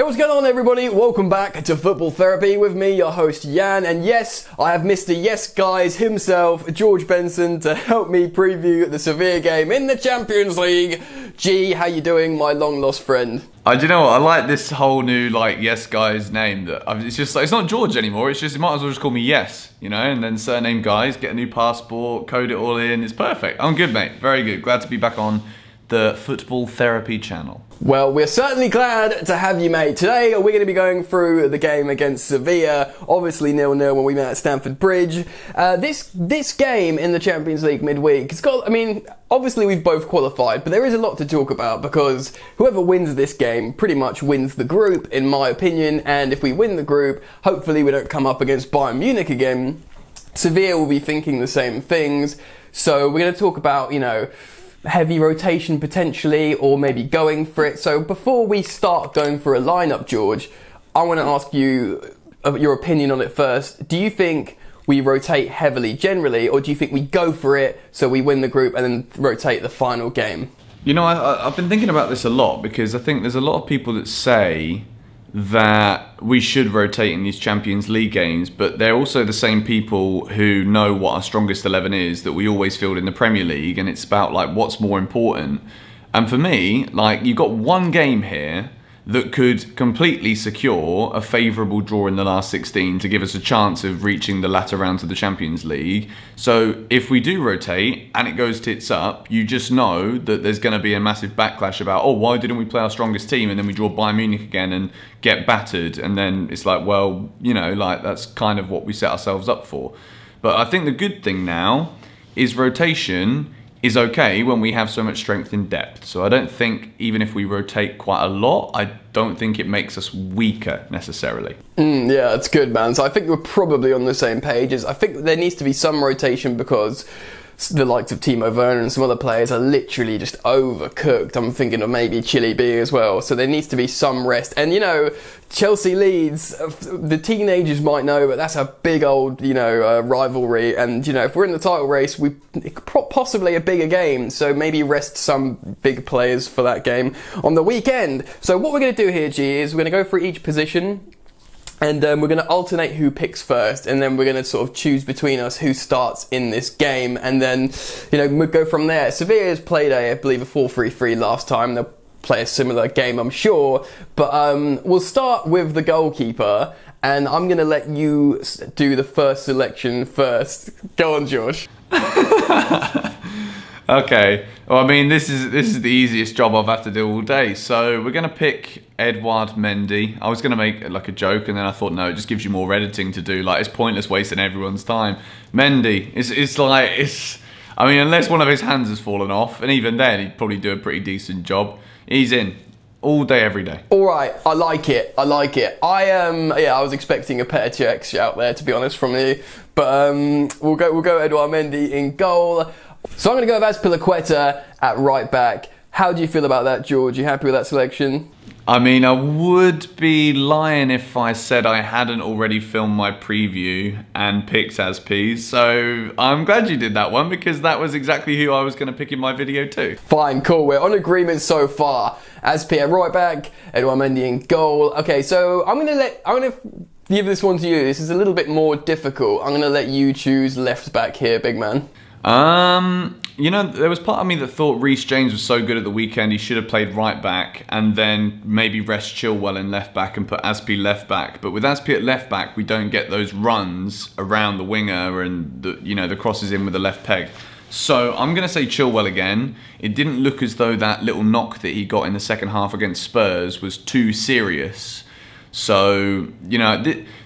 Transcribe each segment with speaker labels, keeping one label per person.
Speaker 1: What's going on, everybody? Welcome back to Football Therapy with me, your host Jan, and yes, I have Mr. Yes Guys himself, George Benson, to help me preview the Sevilla game in the Champions League. G, how you doing, my long-lost friend?
Speaker 2: Do you know what? I like this whole new, Yes Guys name. It's just it's not George anymore. It's just, you might as well just call me Yes, you know, and then surname Guys, get a new passport, code it all in. It's perfect. I'm good, mate. Very good. Glad to be back on the Football Therapy channel. Well,
Speaker 1: we're certainly glad to have you, mate. Today, we're going to be going through the game against Sevilla, obviously 0-0 when we met at Stamford Bridge. This game in the Champions League midweek, it's got, obviously we've both qualified, but there is a lot to talk about because whoever wins this game pretty much wins the group, in my opinion, and if we win the group, hopefully we don't come up against Bayern Munich again. Sevilla will be thinking the same things, so we're going to talk about, heavy rotation potentially, or maybe going for it. So before we start going for a lineup, George, I want to ask you your opinion on it first. Do you think we rotate heavily generally, or do you think we go for it so we win the group and then rotate the final game?
Speaker 2: You know, I've been thinking about this a lot because I think there's a lot of people that say that we should rotate in these Champions League games, but they're also the same people who know what our strongest 11 is that we always field in the Premier League, and it's about what's more important. And for me, you've got one game here that could completely secure a favourable draw in the last 16 to give us a chance of reaching the latter rounds of the Champions League. So if we do rotate and it goes tits up, you just know that there's going to be a massive backlash about, oh, why didn't we play our strongest team and then we draw Bayern Munich again and get battered? And then it's well, that's kind of what we set ourselves up for. But I think the good thing now is rotation is okay when we have so much strength in depth. So I don't think, even if we rotate quite a lot, I don't think it makes us weaker necessarily.
Speaker 1: Yeah, that's good, man. So I think we're probably on the same page. I think there needs to be some rotation because the likes of Timo Werner and some other players are literally just overcooked. I'm thinking of maybe Chile B as well. So there needs to be some rest. And, Chelsea Leeds, the teenagers might know, but that's a big old, rivalry. And, if we're in the title race, possibly a bigger game. So maybe rest some big players for that game on the weekend. So what we're going to do here, G, is we're going to go through each position. And we're going to alternate who picks first, and then we're going to sort of choose between us who starts in this game, and then, we'll go from there. Sevilla has played, I believe, a 4-3-3 last time. They'll play a similar game, I'm sure. But we'll start with the goalkeeper, and I'm going to let you do the first selection first. Go on, George.
Speaker 2: Okay, well, this is the easiest job I've had to do all day. So we're going to pick Edouard Mendy. I was going to make a joke, and then I thought, no, it just gives you more editing to do. It's pointless wasting everyone's time. Mendy, unless one of his hands has fallen off, and even then he'd probably do a pretty decent job. He's in. All day, every day. All
Speaker 1: right, I like it. I was expecting a Petr Cech out there, to be honest, from you. But we'll go Edouard Mendy in goal. So I'm going to go with Azpilicueta at right back. How do you feel about that, George? You happy with that selection?
Speaker 2: I would be lying if I said I hadn't already filmed my preview and picked Azpi. So I'm glad you did that one because that was exactly who I was going to pick in my video too.
Speaker 1: Fine, cool. We're on agreement so far. Azpi at right back, Edouard Mendy in goal. Okay, so I'm going to give this one to you. This is a little bit more difficult. I'm going to let you choose left back here, big man.
Speaker 2: There was part of me that thought Reece James was so good at the weekend he should have played right back and then maybe rest Chilwell in left back and put Azpi left back. But with Azpi at left back, we don't get those runs around the winger and the crosses in with the left peg. So I'm going to say Chilwell again. It didn't look as though that little knock that he got in the second half against Spurs was too serious. So,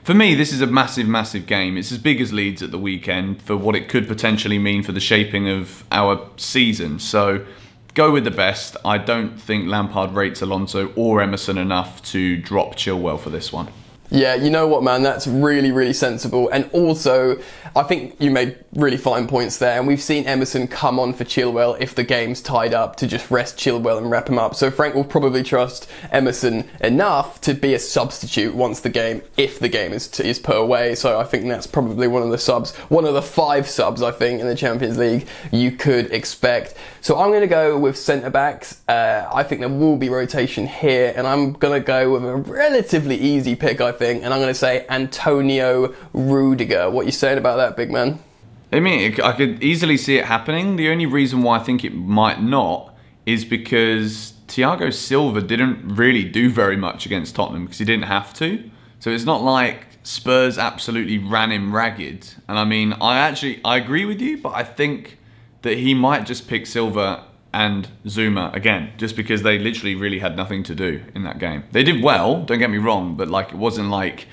Speaker 2: for me, this is a massive, massive game. It's as big as Leeds at the weekend for what it could potentially mean for the shaping of our season. So, go with the best. I don't think Lampard rates Alonso or Emerson enough to drop Chilwell for this one.
Speaker 1: Yeah, you know what, man, that's really, really sensible. And also, I think you made really fine points there. And we've seen Emerson come on for Chilwell if the game's tied up to just rest Chilwell and wrap him up. So Frank will probably trust Emerson enough to be a substitute once the game, if the game is put away. So I think that's probably one of the subs, one of the 5 subs, I think, in the Champions League you could expect. So I'm going to go with centre-backs. I think there will be rotation here. And I'm going to go with a relatively easy pick, I think, and I'm going to say Antonio Rudiger. What are you saying about that, big man?
Speaker 2: I mean, I could easily see it happening. The only reason why I think it might not is because Thiago Silva didn't really do very much against Tottenham because he didn't have to. So it's not like Spurs absolutely ran him ragged. And I mean, I agree with you, but I think that he might just pick Silva and Zuma again, just because they literally really had nothing to do in that game. They did well, don't get me wrong, but like it wasn't like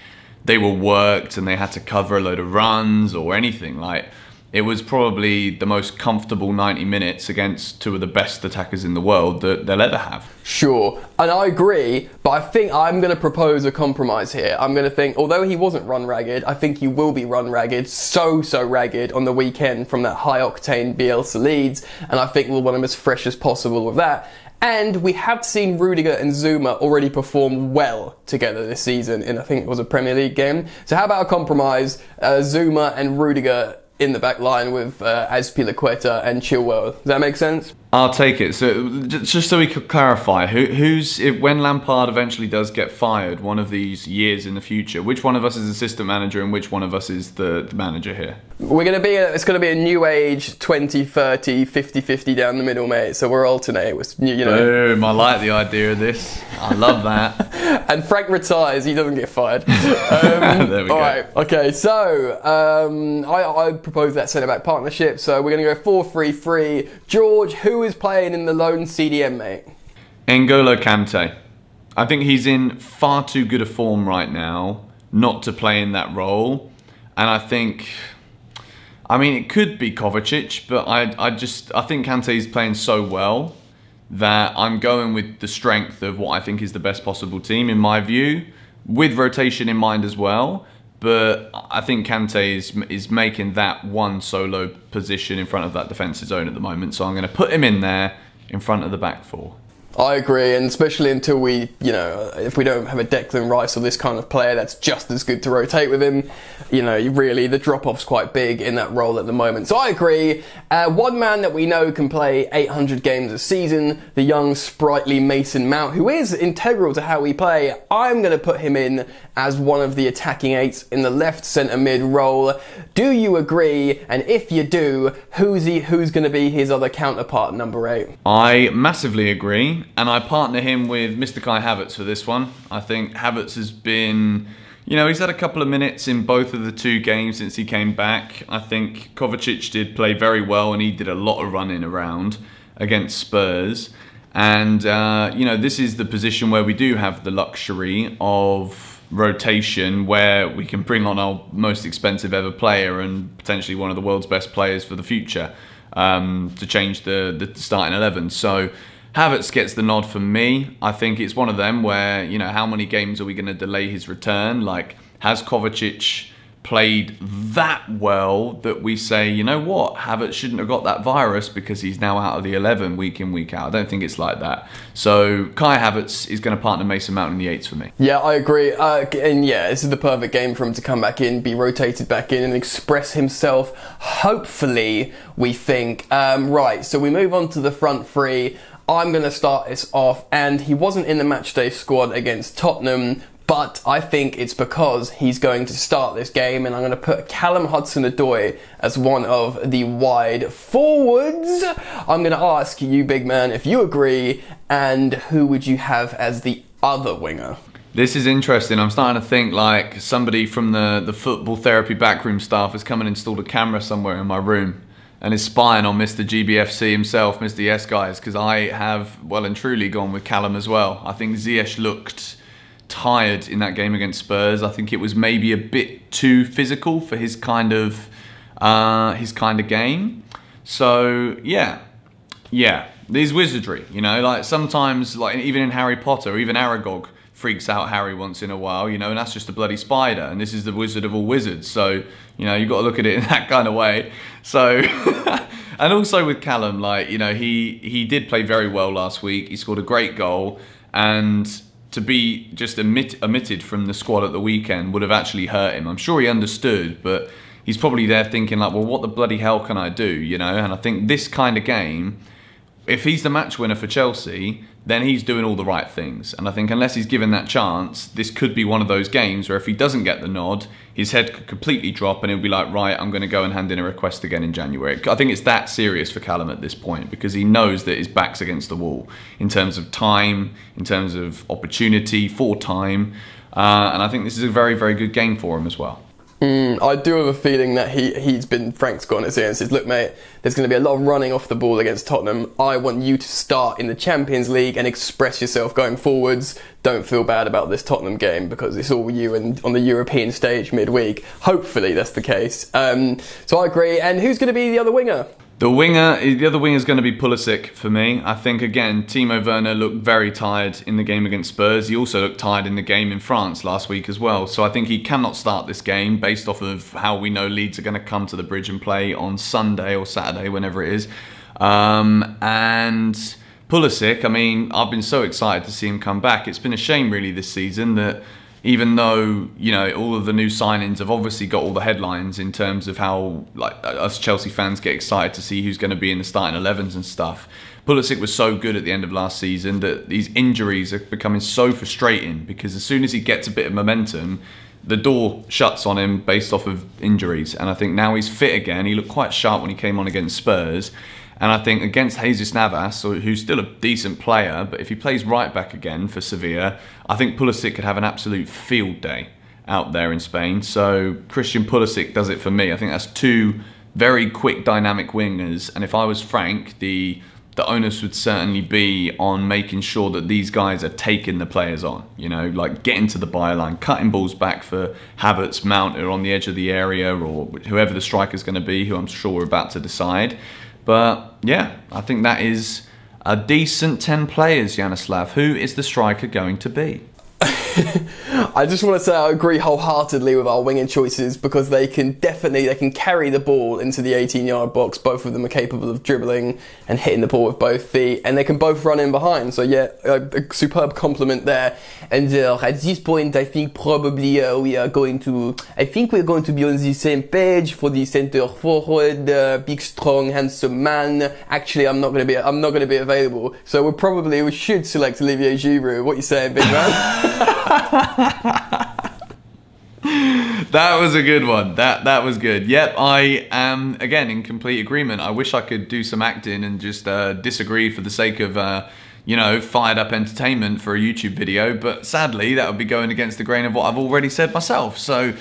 Speaker 2: they were worked and they had to cover a load of runs or anything. Like, it was probably the most comfortable 90 minutes against 2 of the best attackers in the world that they'll ever have.
Speaker 1: Sure, and I agree, but I think I'm going to propose a compromise here. I'm going to think, although he wasn't run ragged, I think he will be run ragged, so ragged on the weekend from that high-octane Bielsa Leeds, and I think we'll want him as fresh as possible with that. And we have seen Rudiger and Zuma already perform well together this season in, I think it was a Premier League game. So how about a compromise, Zuma and Rudiger in the back line with Azpilicueta and Chilwell? Does that make sense?
Speaker 2: I'll take it. So just so we could clarify, when Lampard eventually does get fired one of these years in the future, which one of us is assistant manager and which one of us is the manager here?
Speaker 1: It's going to be a new age 20-30, 50-50 down the middle, mate. So we're alternate.
Speaker 2: Boom, I like the idea of this. I love that.
Speaker 1: And Frank retires, he doesn't get fired. There we go. All right, okay, so I propose that centre-back partnership. So we're going to go 4-3-3. George, who is playing in the lone CDM, mate?
Speaker 2: N'Golo Kante. I think he's in far too good a form right now not to play in that role. And I think, it could be Kovacic, but I think Kante is playing so well that I'm going with the strength of what I think is the best possible team in my view, with rotation in mind as well. But I think Kante is making that one solo position in front of that defensive zone at the moment. So I'm going to put him in there in front of the back 4.
Speaker 1: I agree, and especially until we, if we don't have a Declan Rice or this kind of player that's just as good to rotate with him, really the drop-off's quite big in that role at the moment. So I agree. One man that we know can play 800 games a season, the young, sprightly Mason Mount, who is integral to how we play. I'm going to put him in as one of the attacking 8s in the left centre mid role. Do you agree? And if you do, who's going to be his other counterpart, number 8?
Speaker 2: I massively agree. And I partner him with Mr. Kai Havertz for this one. I think Havertz has been, he's had a couple of minutes in both of the 2 games since he came back. I think Kovacic did play very well and he did a lot of running around against Spurs. And, this is the position where we do have the luxury of rotation where we can bring on our most expensive ever player and potentially one of the world's best players for the future to change the starting 11. So Havertz gets the nod from me. I think it's one of them where, how many games are we going to delay his return? Like, has Kovacic played that well that we say, you know what, Havertz shouldn't have got that virus because he's now out of the 11 week in, week out. I don't think it's like that. So Kai Havertz is going to partner Mason Mount in the 8s for me. Yeah,
Speaker 1: I agree. And yeah, this is the perfect game for him to come back in, be rotated back in and express himself. Hopefully, we think. Right, so we move on to the front 3. I'm going to start this off, and he wasn't in the matchday squad against Tottenham, but I think it's because he's going to start this game, and I'm going to put Callum HudsonOdoi as one of the wide forwards. I'm going to ask you, big man, if you agree, and who would you have as the other winger?
Speaker 2: This is interesting. I'm starting to think like somebody from the football therapy backroom staff has come and installed a camera somewhere in my room and is spying on Mr. GBFC himself, Mr. Yes Guys, because I have well and truly gone with Callum as well. I think Ziyech looked tired in that game against Spurs. I think it was maybe a bit too physical for his kind of game. So yeah, there's wizardry, like sometimes, like even in Harry Potter or even Aragog, freaks out Harry once in a while, you know, and that's just a bloody spider, and this is the wizard of all wizards. So, you know, you've got to look at it in that kind of way. So, and also with Callum, like, you know, he did play very well last week. He scored a great goal, and to be just omitted from the squad at the weekend would have actually hurt him. I'm sure he understood, but he's probably there thinking like, well, what the bloody hell can I do, you know? And I think this kind of game, if he's the match winner for Chelsea, then he's doing all the right things. And I think unless he's given that chance, this could be one of those games where if he doesn't get the nod, his head could completely drop and he'll be like, right, I'm going to go and hand in a request again in January. I think it's that serious for Callum at this point, because he knows that his back's against the wall in terms of time, in terms of opportunity for time. And I think this is a very, very good game for him as well.
Speaker 1: I do have a feeling that Frank's got on his ear and says, look mate, there's going to be a lot of running off the ball against Tottenham. I want you to start in the Champions League and express yourself going forwards. Don't feel bad about this Tottenham game because it's all you and on the European stage midweek. Hopefully that's the case. So I agree. And who's going to be the other winger?
Speaker 2: The other winger is going to be Pulisic for me. I think, again, Timo Werner looked very tired in the game against Spurs. He also looked tired in the game in France last week as well. So I think he cannot start this game based off of how we know Leeds are going to come to the Bridge and play on Sunday or Saturday, whenever it is. And Pulisic, I mean, I've been so excited to see him come back. It's been a shame, really, this season that even though, you know, all of the new signings have obviously got all the headlines in terms of how, like, us Chelsea fans get excited to see who's going to be in the starting 11s and stuff. Pulisic was so good at the end of last season that these injuries are becoming so frustrating, because as soon as he gets a bit of momentum, the door shuts on him based off of injuries. And I think now he's fit again. He looked quite sharp when he came on against Spurs. And I think against Jesus Navas, who's still a decent player, but if he plays right back again for Sevilla, I think Pulisic could have an absolute field day out there in Spain. So Christian Pulisic does it for me. I think that's two very quick, dynamic wingers. And if I was Frank, the onus would certainly be on making sure that these guys are taking the players on. You know, like getting to the byline, cutting balls back for Havertz, Mount, or on the edge of the area, or whoever the striker's going to be, who I'm sure we're about to decide. But yeah, I think that is a decent 10 players, Yanislav. Who is the striker going to be?
Speaker 1: I just want to say I agree wholeheartedly with our winging choices, because they can carry the ball into the 18-yard box. Both of them are capable of dribbling and hitting the ball with both feet, and they can both run in behind. So yeah, a superb compliment there. And at this point, I think probably we're going to be on the same page for the centre forward, big, strong, handsome man. Actually, I'm not going to be available. So we should select Olivier Giroud. What you saying, big man?
Speaker 2: That was a good one. That was good. Yep, I am again in complete agreement. I wish I could do some acting and just disagree for the sake of you know, fired up entertainment for a YouTube video, but sadly that would be going against the grain of what I've already said myself. So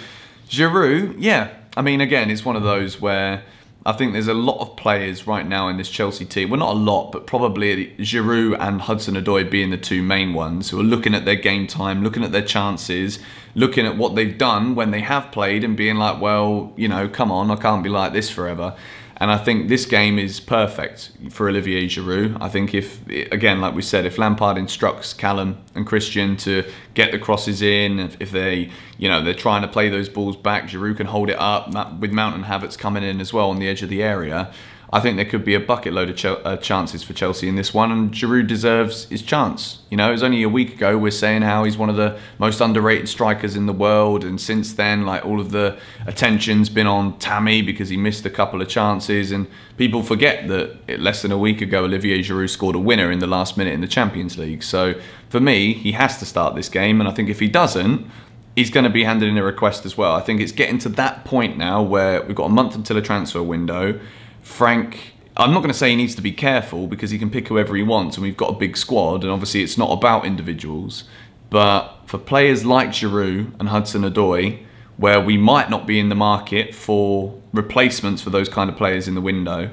Speaker 2: Giroud, yeah, I mean, again, it's one of those where I think there's a lot of players right now in this Chelsea team. Well, not a lot, but probably Giroud and Hudson-Odoi being the two main ones, who are looking at their game time, looking at their chances, looking at what they've done when they have played and being like, well, you know, come on, I can't be like this forever. And I think this game is perfect for Olivier Giroud. I think if, again, like we said, if Lampard instructs Callum and Christian to get the crosses in, if they, you know, they're trying to play those balls back, Giroud can hold it up with Mount and Havertz coming in as well on the edge of the area. I think there could be a bucket load of chances for Chelsea in this one, and Giroud deserves his chance. You know, it was only a week ago we're saying how he's one of the most underrated strikers in the world, and since then, like, all of the attention's been on Tammy because he missed a couple of chances, and people forget that less than a week ago Olivier Giroud scored a winner in the last minute in the Champions League. So for me, he has to start this game, and I think if he doesn't, he's going to be handed in a request as well. I think it's getting to that point now where we've got a month until a transfer window. Frank, I'm not going to say he needs to be careful because he can pick whoever he wants, and we've got a big squad, and obviously it's not about individuals. But for players like Giroud and Hudson-Odoi, where we might not be in the market for replacements for those kind of players in the window,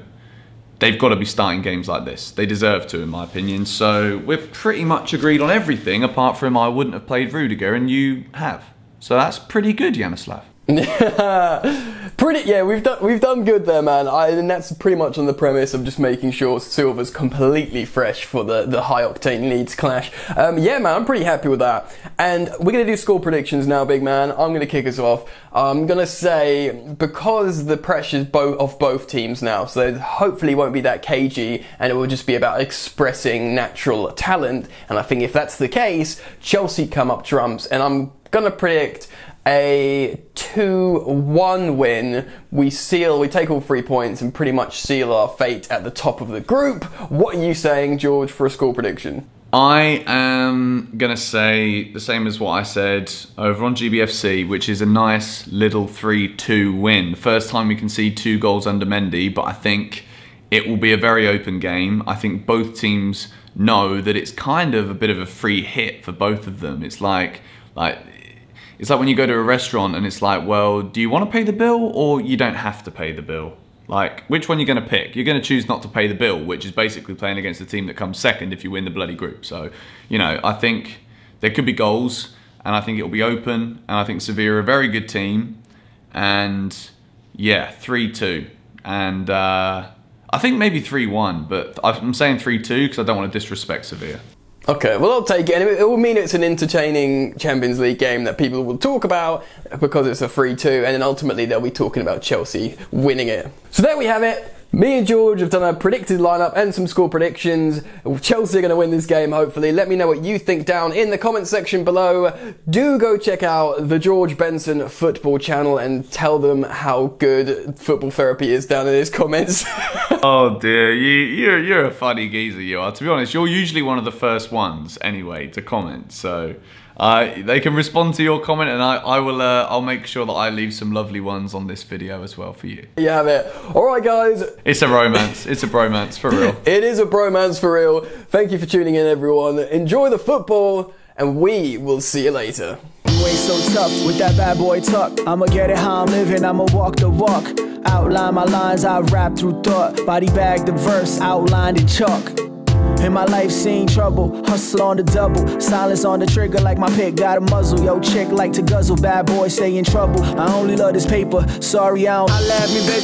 Speaker 2: they've got to be starting games like this. They deserve to, in my opinion. So we're pretty much agreed on everything, apart from I wouldn't have played Rudiger, and you have. So that's pretty good, Yanislav.
Speaker 1: Pretty, yeah, we've done good there, man. And that's pretty much on the premise of just making sure Silva's completely fresh for the high octane Leeds clash. Yeah, man, I'm pretty happy with that. And we're gonna do score predictions now, big man. I'm gonna kick us off. I'm gonna say, because the pressure's of both teams now, so hopefully it won't be that cagey, and it will just be about expressing natural talent. And I think if that's the case, Chelsea come up trumps, and I'm gonna predict a 2-1 win. We take all 3 points and pretty much seal our fate at the top of the group. What are you saying, George, for a score prediction?
Speaker 2: I am going to say the same as what I said over on GBFC, which is a nice little 3-2 win. The first time we can see 2 goals under Mendy, but I think it will be a very open game. I think both teams know that it's kind of a bit of a free hit for both of them. It's like when you go to a restaurant and it's like, well, do you want to pay the bill or you don't have to pay the bill? Like, which one are you going to pick? You're going to choose not to pay the bill, which is basically playing against the team that comes second if you win the bloody group. So, you know, I think there could be goals, and I think it'll be open, and I think Sevilla are a very good team. And, yeah, 3-2. And I think maybe 3-1, but I'm saying 3-2 because I don't want to disrespect Sevilla.
Speaker 1: Okay, well, I'll take it, and it will mean it's an entertaining Champions League game that people will talk about because it's a 3-2, and then ultimately they'll be talking about Chelsea winning it. So there we have it. Me and George have done a predicted lineup and some score predictions. Chelsea are going to win this game, hopefully. Let me know what you think down in the comment section below. Do go check out the George Benson football channel and tell them how good football therapy is down in his comments.
Speaker 2: Oh dear, you're a funny geezer, you are. To be honest, you're usually one of the first ones anyway to comment, so they can respond to your comment, and I'll make sure that I leave some lovely ones on this video as well for you. You
Speaker 1: have it. Alright guys.
Speaker 2: It's a romance. It's a bromance for real.
Speaker 1: It is a bromance for real. Thank you for tuning in, everyone. Enjoy the football, and we will see you later.
Speaker 3: You ain't so tough with that bad boy tuck. I'ma get it how I'm living, I'ma walk the walk. Outline my lines, I rap through thought. Body bag the verse, outlined in chalk. In my life seen trouble, hustle on the double. Silence on the trigger like my pick got a muzzle. Yo chick like to guzzle, bad boy stay in trouble. I only love this paper, sorry I don't. I laugh me, baby.